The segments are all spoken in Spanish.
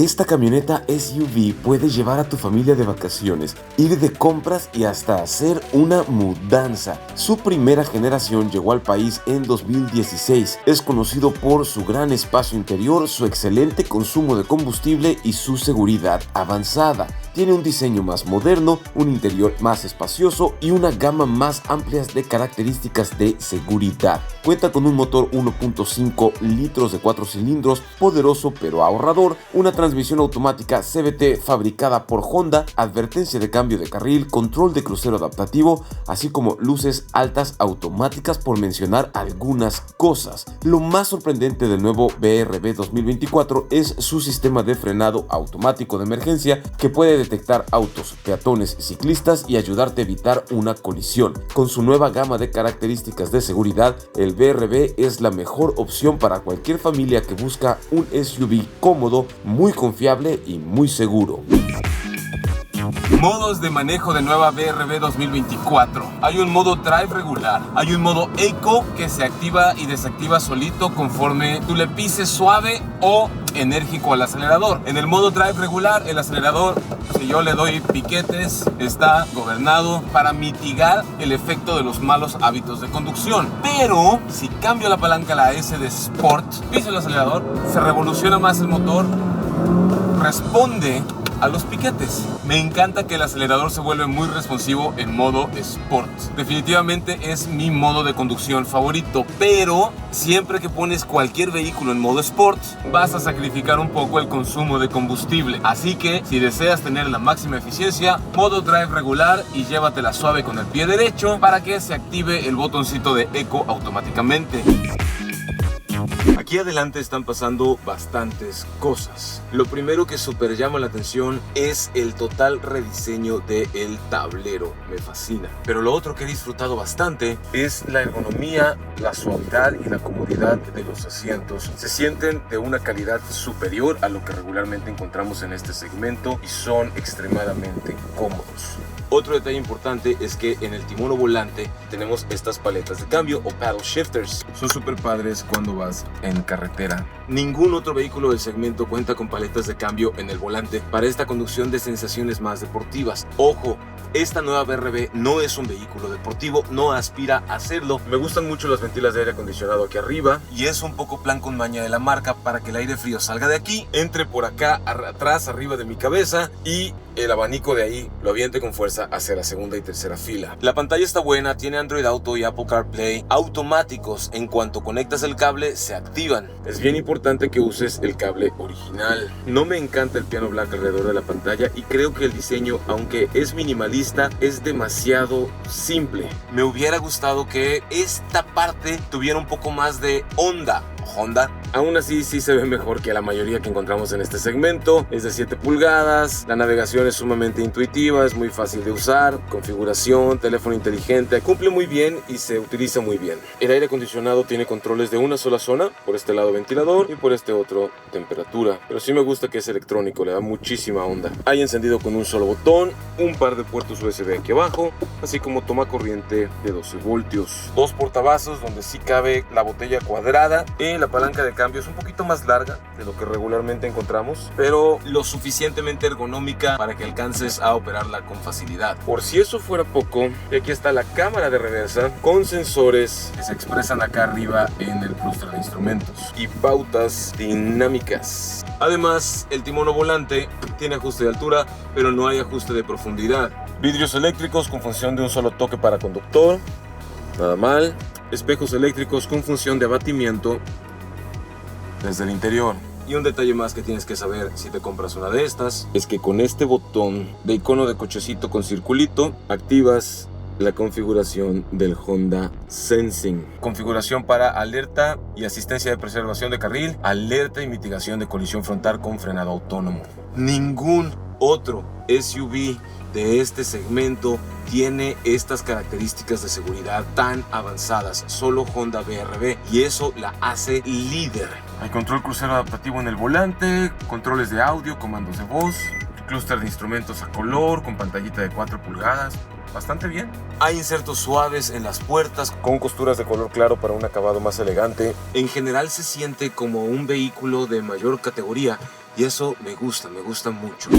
Esta camioneta SUV puede llevar a tu familia de vacaciones, ir de compras y hasta hacer una mudanza. Su primera generación llegó al país en 2016. Es conocido por su gran espacio interior, su excelente consumo de combustible y su seguridad avanzada. Tiene un diseño más moderno, un interior más espacioso y una gama más amplia de características de seguridad. Cuenta con un motor 1.5 litros de 4 cilindros, poderoso pero ahorrador, una transmisión automática CVT fabricada por Honda, advertencia de cambio de carril, control de crucero adaptativo, así como luces altas automáticas, por mencionar algunas cosas. Lo más sorprendente del nuevo BRV 2024 es su sistema de frenado automático de emergencia, que puede detectar autos, peatones, ciclistas y ayudarte a evitar una colisión. Con su nueva gama de características de seguridad, el BRV es la mejor opción para cualquier familia que busca un SUV cómodo, muy confiable y muy seguro. Modos de manejo de nueva BRV 2024. Hay un modo Drive regular, hay un modo Eco que se activa y desactiva solito conforme tú le pises suave o enérgico al acelerador. En el modo Drive regular, el acelerador, si yo le doy piquetes, está gobernado para mitigar el efecto de los malos hábitos de conducción. Pero si cambio la palanca a la S de Sport, piso el acelerador, se revoluciona más el motor, responde a los piquetes. Me encanta que el acelerador se vuelve muy responsivo en modo Sport. Definitivamente es mi modo de conducción favorito, pero siempre que pones cualquier vehículo en modo Sport, vas a sacrificar un poco el consumo de combustible. Así que si deseas tener la máxima eficiencia, modo Drive regular y llévatela suave con el pie derecho para que se active el botoncito de Eco automáticamente. Aquí adelante están pasando bastantes cosas. Lo primero que súper llama la atención es el total rediseño del tablero. Me fascina. Pero lo otro que he disfrutado bastante es la ergonomía, la suavidad y la comodidad de los asientos. Se sienten de una calidad superior a lo que regularmente encontramos en este segmento y son extremadamente cómodos. Otro detalle importante es que en el timón o volante tenemos estas paletas de cambio o paddle shifters. Son súper padres cuando vas en carretera. Ningún otro vehículo del segmento cuenta con paletas de cambio en el volante para esta conducción de sensaciones más deportivas. Ojo, esta nueva BRV no es un vehículo deportivo, no aspira a serlo. Me gustan mucho las ventilas de aire acondicionado aquí arriba y es un poco plan con maña de la marca para que el aire frío salga de aquí, entre por acá atrás, arriba de mi cabeza, y el abanico de ahí lo aviente con fuerza hacia la segunda y tercera fila. La pantalla está buena, tiene Android Auto y Apple CarPlay automáticos. En cuanto conectas el cable, se activan. Es bien importante que uses el cable original. No me encanta el piano black alrededor de la pantalla y creo que el diseño, aunque es minimalista, es demasiado simple. Me hubiera gustado que esta parte tuviera un poco más de onda. Honda. Aún así sí se ve mejor que la mayoría que encontramos en este segmento. Es de 7 pulgadas, la navegación es sumamente intuitiva, es muy fácil de usar, configuración, teléfono inteligente, cumple muy bien y se utiliza muy bien. El aire acondicionado tiene controles de una sola zona, por este lado ventilador y por este otro temperatura, pero sí me gusta que es electrónico, le da muchísima onda. Hay encendido con un solo botón, un par de puertos USB aquí abajo, así como toma corriente de 12 voltios. Dos portavasos donde sí cabe la botella cuadrada y la palanca de cambio es un poquito más larga de lo que regularmente encontramos, pero lo suficientemente ergonómica para que alcances a operarla con facilidad. Por si eso fuera poco, aquí está la cámara de reversa con sensores que se expresan acá arriba en el clúster de instrumentos y pautas dinámicas. Además, el timón o volante tiene ajuste de altura, pero no hay ajuste de profundidad. Vidrios eléctricos con función de un solo toque para conductor, nada mal. Espejos eléctricos con función de abatimiento desde el interior. Y un detalle más que tienes que saber si te compras una de estas es que con este botón de icono de cochecito con circulito activas la configuración del Honda Sensing. Configuración para alerta y asistencia de preservación de carril, alerta y mitigación de colisión frontal con frenado autónomo. Ningún otro SUV de este segmento tiene estas características de seguridad tan avanzadas. Solo Honda BRV, y eso la hace líder. Hay control crucero adaptativo en el volante, controles de audio, comandos de voz, clúster de instrumentos a color con pantallita de 4 pulgadas. Bastante bien. Hay insertos suaves en las puertas con costuras de color claro para un acabado más elegante. En general se siente como un vehículo de mayor categoría y eso me gusta mucho.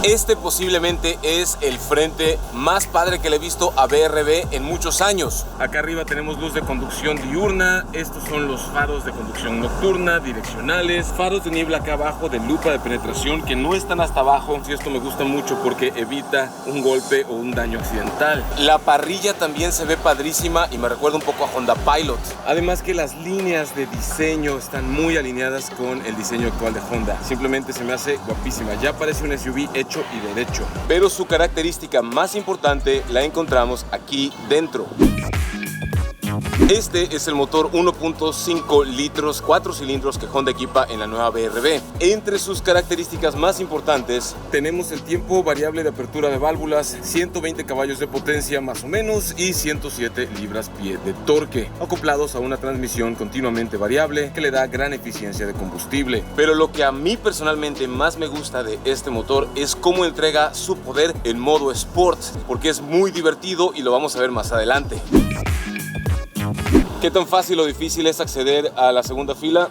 Este posiblemente es el frente más padre que le he visto a BRB en muchos años. Acá arriba tenemos luz de conducción diurna, estos son los faros de conducción nocturna, direccionales, faros de niebla acá abajo, de lupa de penetración que no están hasta abajo, y esto me gusta mucho porque evita un golpe o un daño accidental. La parrilla también se ve padrísima y me recuerda un poco a Honda Pilot. Además que las líneas de diseño están muy alineadas con el diseño actual de Honda. Simplemente se me hace guapísima, ya parece un SUV hecho y derecho. Pero su característica más importante la encontramos aquí dentro. Este es el motor 1.5 litros, 4 cilindros que Honda equipa en la nueva BRB. Entre sus características más importantes tenemos el tiempo variable de apertura de válvulas, 120 caballos de potencia más o menos y 107 libras-pie de torque, acoplados a una transmisión continuamente variable que le da gran eficiencia de combustible. Pero lo que a mí personalmente más me gusta de este motor es cómo entrega su poder en modo Sport, porque es muy divertido y lo vamos a ver más adelante. ¿Qué tan fácil o difícil es acceder a la segunda fila?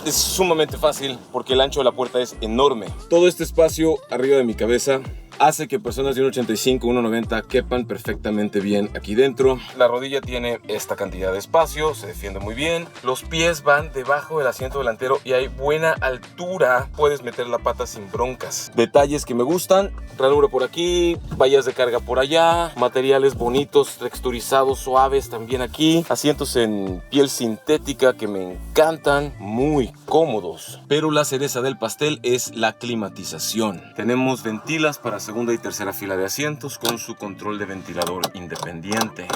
Es sumamente fácil porque el ancho de la puerta es enorme. Todo este espacio arriba de mi cabeza hace que personas de 1.85, 1.90 quepan perfectamente bien aquí dentro. La rodilla tiene esta cantidad de espacio, se defiende muy bien. Los pies van debajo del asiento delantero y hay buena altura. Puedes meter la pata sin broncas. Detalles que me gustan: ranura por aquí, vallas de carga por allá, materiales bonitos, texturizados, suaves también aquí. Asientos en piel sintética que me encantan, muy cómodos. Pero la cereza del pastel es la climatización. Tenemos ventilas para segunda y tercera fila de asientos con su control de ventilador independiente.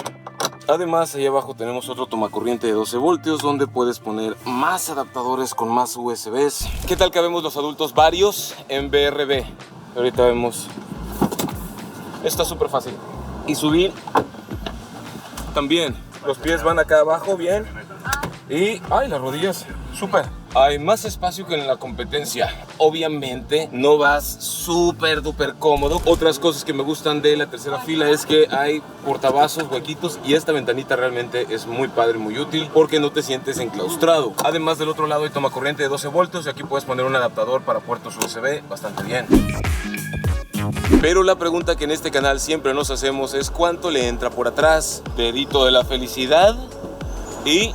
Además, ahí abajo tenemos otro tomacorriente de 12 voltios donde puedes poner más adaptadores con más USBs. ¿Qué tal cabemos los adultos varios en BRB? Ahorita vemos. Está súper fácil. Y subir también. Los pies van acá abajo bien. Y ¡ay! Las rodillas, súper. Hay más espacio que en la competencia. Obviamente no vas súper duper cómodo. Otras cosas que me gustan de la tercera fila es que hay portavasos, huequitos, y esta ventanita realmente es muy padre, muy útil porque no te sientes enclaustrado. Además, del otro lado hay tomacorriente de 12 voltios y aquí puedes poner un adaptador para puertos USB bastante bien. Pero la pregunta que en este canal siempre nos hacemos es ¿cuánto le entra por atrás? Dedito de la felicidad y...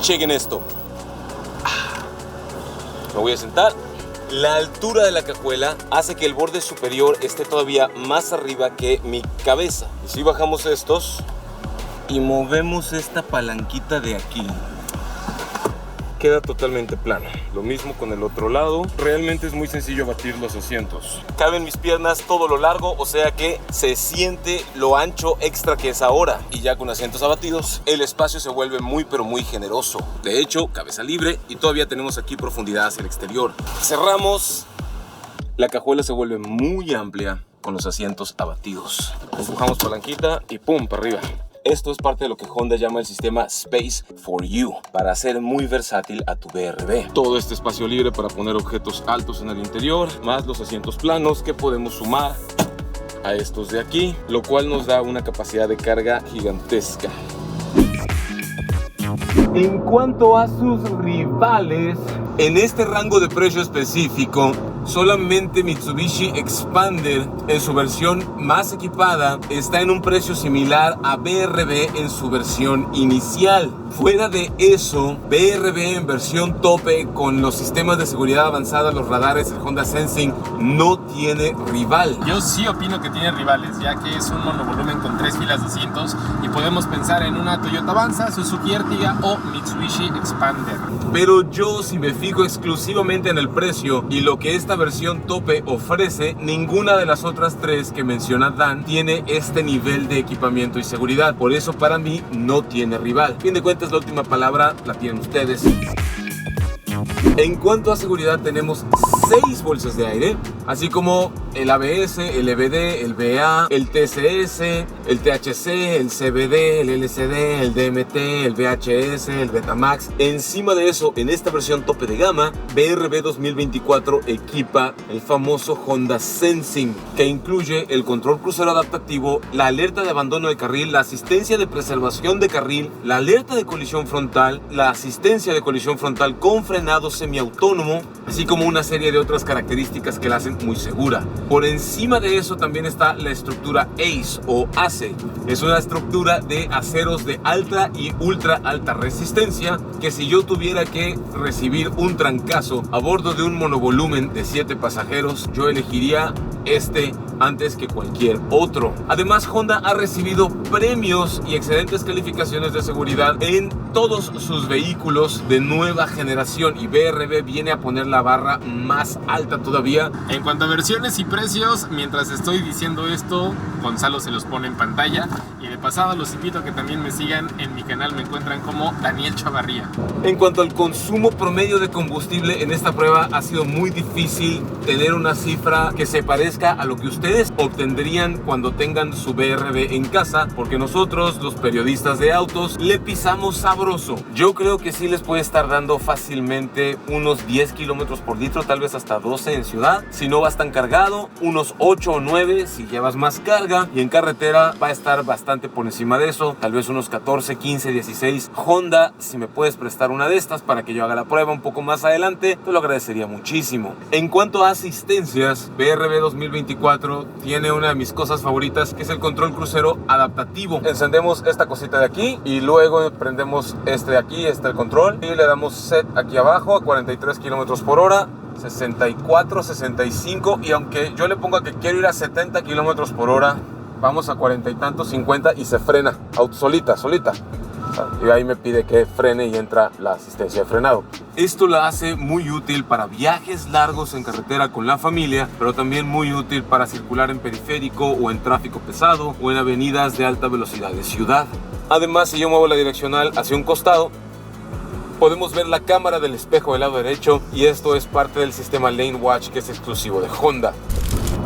chequen esto. Me voy a sentar. La altura de la cajuela hace que el borde superior esté todavía más arriba que mi cabeza. Y si bajamos estos y movemos esta palanquita de aquí, queda totalmente plano. Lo mismo con el otro lado. Realmente es muy sencillo batir los asientos. Caben mis piernas todo lo largo, o sea que se siente lo ancho extra que es ahora. Y ya con asientos abatidos, el espacio se vuelve muy pero muy generoso. De hecho, cabeza libre y todavía tenemos aquí profundidad hacia el exterior. Cerramos. La cajuela se vuelve muy amplia con los asientos abatidos. Empujamos palanquita y pum, para arriba. Esto es parte de lo que Honda llama el sistema Space for You, para hacer muy versátil a tu BRB. Todo este espacio libre para poner objetos altos en el interior, más los asientos planos que podemos sumar a estos de aquí, lo cual nos da una capacidad de carga gigantesca. En cuanto a sus rivales, en este rango de precio específico, solamente Mitsubishi Expander en su versión más equipada está en un precio similar a BRB en su versión inicial. Fuera de eso, BRB en versión tope con los sistemas de seguridad avanzada, los radares, el Honda Sensing, no tiene rival. Yo sí opino que tiene rivales, ya que es un monovolumen con 3 filas de asientos y podemos pensar en una Toyota Avanza, Suzuki Ertiga o Mitsubishi Expander. Pero yo, si me fijo exclusivamente en el precio y lo que esta versión tope ofrece, ninguna de las otras tres que menciona Dan tiene este nivel de equipamiento y seguridad. Por eso para mí no tiene rival. A fin de cuentas, la última palabra la tienen ustedes. En cuanto a seguridad, tenemos 6 bolsas de aire, así como el ABS, el EBD, el BA, el TCS, el THC, el CBD, el LCD, el DMT, el VHS, el Betamax. Encima de eso, en esta versión tope de gama, BRB 2024 equipa el famoso Honda Sensing, que incluye el control crucero adaptativo, la alerta de abandono de carril, la asistencia de preservación de carril, la alerta de colisión frontal, la asistencia de colisión frontal con frenado semiautónomo, así como una serie de otras características que la hacen muy segura. Por encima de eso también está la estructura ACE o ACE. Es una estructura de aceros de alta y ultra alta resistencia que si yo tuviera que recibir un trancazo a bordo de un monovolumen de 7 pasajeros, yo elegiría este antes que cualquier otro. Además, Honda ha recibido premios y excelentes calificaciones de seguridad en todos sus vehículos de nueva generación, y BRB viene a poner la barra más alta todavía. En cuanto a versiones y precios, mientras estoy diciendo esto, Gonzalo se los pone en pantalla, y de pasada los invito a que también me sigan en mi canal. Me encuentran como Daniel Chavarría. En cuanto al consumo promedio de combustible, en esta prueba ha sido muy difícil tener una cifra que se parezca a lo que ustedes obtendrían cuando tengan su BRB en casa, porque nosotros, los periodistas de autos, le pisamos sabroso. Yo creo que sí les puede estar dando fácilmente unos 10 kilómetros por litro, tal vez hasta 12 en ciudad. Si no vas tan cargado, unos 8 o 9 si llevas más carga, y en carretera va a estar bastante por encima de eso, tal vez unos 14, 15, 16. Honda, si me puedes prestar una de estas para que yo haga la prueba un poco más adelante, te lo agradecería muchísimo. En cuanto a asistencias, BRB 2024 tiene una de mis cosas favoritas, que es el control crucero adaptativo. Encendemos esta cosita de aquí y luego prendemos este de aquí, el control, y le damos set aquí abajo a 43 kilómetros por hora, 64, 65, y aunque yo le ponga que quiero ir a 70 kilómetros por hora, vamos a 40 y tantos, 50, y se frena solita. Y ahí me pide que frene y entra la asistencia de frenado. Esto la hace muy útil para viajes largos en carretera con la familia, pero también muy útil para circular en periférico o en tráfico pesado o en avenidas de alta velocidad de ciudad. Además, si yo muevo la direccional hacia un costado, podemos ver la cámara del espejo del lado derecho, y esto es parte del sistema Lane Watch, que es exclusivo de Honda.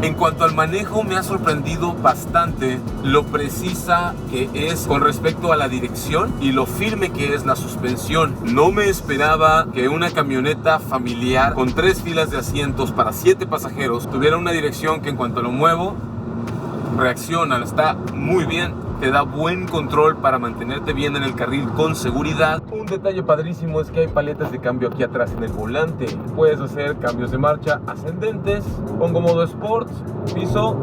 En cuanto al manejo, me ha sorprendido bastante lo precisa que es con respecto a la dirección y lo firme que es la suspensión. No me esperaba que una camioneta familiar con 3 filas de asientos para 7 pasajeros tuviera una dirección que en cuanto lo muevo, reacciona, está muy bien. Te da buen control para mantenerte bien en el carril con seguridad. Un detalle padrísimo es que hay paletas de cambio aquí atrás en el volante. Puedes hacer cambios de marcha ascendentes. Pongo modo Sport, piso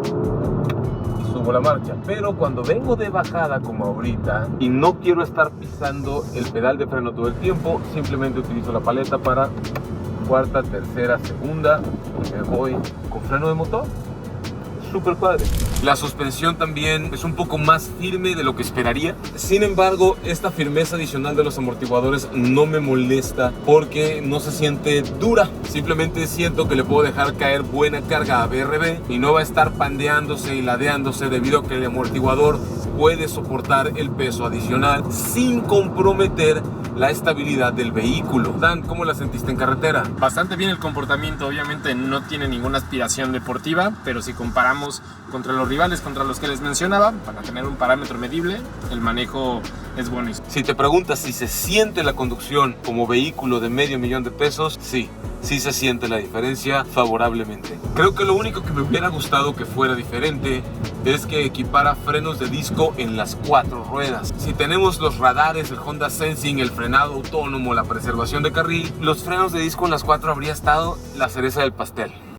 y subo la marcha. Pero cuando vengo de bajada como ahorita y no quiero estar pisando el pedal de freno todo el tiempo, simplemente utilizo la paleta para cuarta, tercera, segunda, y me voy con freno de motor. Súper padre. La suspensión también es un poco más firme de lo que esperaría. Sin embargo, esta firmeza adicional de los amortiguadores no me molesta porque no se siente dura. Simplemente siento que le puedo dejar caer buena carga a BRB y no va a estar pandeándose y ladeándose, debido a que el amortiguador puede soportar el peso adicional sin comprometer la estabilidad del vehículo. Dan, ¿cómo la sentiste en carretera? Bastante bien el comportamiento. Obviamente no tiene ninguna aspiración deportiva, pero si comparamos contra los rivales contra los que les mencionaba, para tener un parámetro medible, el manejo es buenísimo. Si te preguntas si se siente la conducción como vehículo de $500,000, sí se siente la diferencia favorablemente. Creo que lo único que me hubiera gustado que fuera diferente es que equipara frenos de disco en las 4 ruedas. Si tenemos los radares, el Honda Sensing, el frenado autónomo, la preservación de carril, los frenos de disco en las 4 habría estado la cereza del pastel.